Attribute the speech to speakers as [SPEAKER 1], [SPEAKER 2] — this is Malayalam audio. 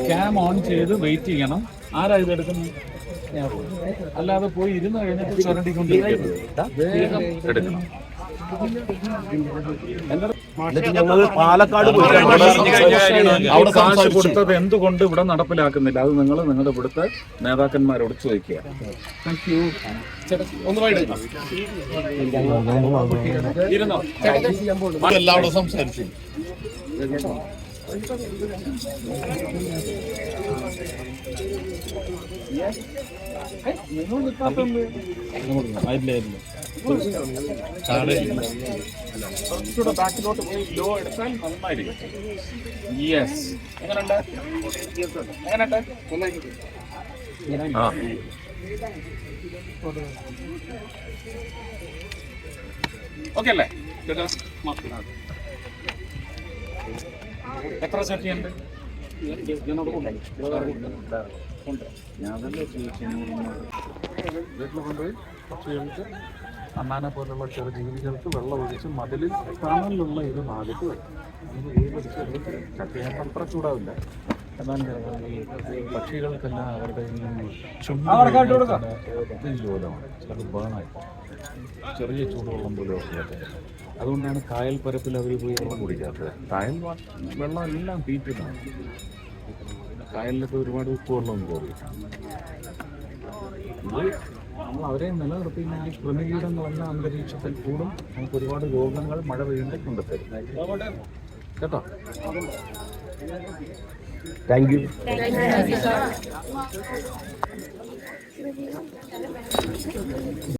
[SPEAKER 1] ക്യാം ഓൺ ചെയ്ത് വെയിറ്റ് ചെയ്യണം. ആരാ ഇത് എടുക്കുന്നത്? അല്ലാതെ പോയി ഇരുന്ന് കഴിഞ്ഞിട്ട് ചുരണ്ടിക്കൊണ്ടിരിക്കരുത്. വേഗം എടുക്കണം.
[SPEAKER 2] ഞങ്ങൾ പാലക്കാട്
[SPEAKER 1] അവിടെ കാശ് കൊടുത്തത് എന്തുകൊണ്ട് ഇവിടെ നടപ്പിലാക്കുന്നില്ല? അത് നിങ്ങൾ നിങ്ങളുടെ ഇവിടുത്തെ നേതാക്കന്മാരോട് ചോദിക്കുക. Thank you. ഇരുന്നോ?
[SPEAKER 2] എല്ലാവരും സംസാരിച്ചു.
[SPEAKER 1] നിങ്ങൾ നിൽക്കാത്തത് ബാക്കിലോട്ട് പോയി ലോ എടുത്താൽ നന്നായിരിക്കും. യെസ്. എങ്ങനെയുണ്ട്? ഓക്കെ അല്ലേ? എത്ര സെറ്റ് ചെയ്യണ്ട്? ഞാനല്ലേ വീട്ടിൽ കൊണ്ടുപോയി പക്ഷികൾക്ക് അണ്ണാനെ പോലുള്ള ചെറു ജീവികൾക്ക് വെള്ളം ഒഴിച്ച് മതിലിൽ തണലുള്ള ഇത് നാലിട്ട് വയ്ക്കും. ചട്ടിയാൽ അത്ര ചൂടാവില്ല. എന്നാൽ ഈ പക്ഷികൾക്കെല്ലാം അവരുടെ ജോലമാണ്. ചിലത് ബേണായി ചെറിയ ചൂടുവെള്ളം പോലും ഒക്കെ. അതുകൊണ്ടാണ് കായൽ പരപ്പിൽ അവർ പോയി വെള്ളം കുടിക്കാത്തത്. കായൽ വെള്ളം എല്ലാം തീറ്റുന്നതാണ്. കായലിലൊക്കെ ഒരുപാട് ഉപ്പ് വെള്ളം കയറി. നമ്മൾ അവരെ നിലനിർത്തിയില്ലെങ്കിൽ കൃമികീടങ്ങളെല്ലാം അന്തരീക്ഷത്തിൽ കൂടും. നമുക്ക് ഒരുപാട് രോഗങ്ങൾ മഴ പെയ്യുമ്പോൾ കൊണ്ടുതരും കേട്ടോ.
[SPEAKER 2] Thank you.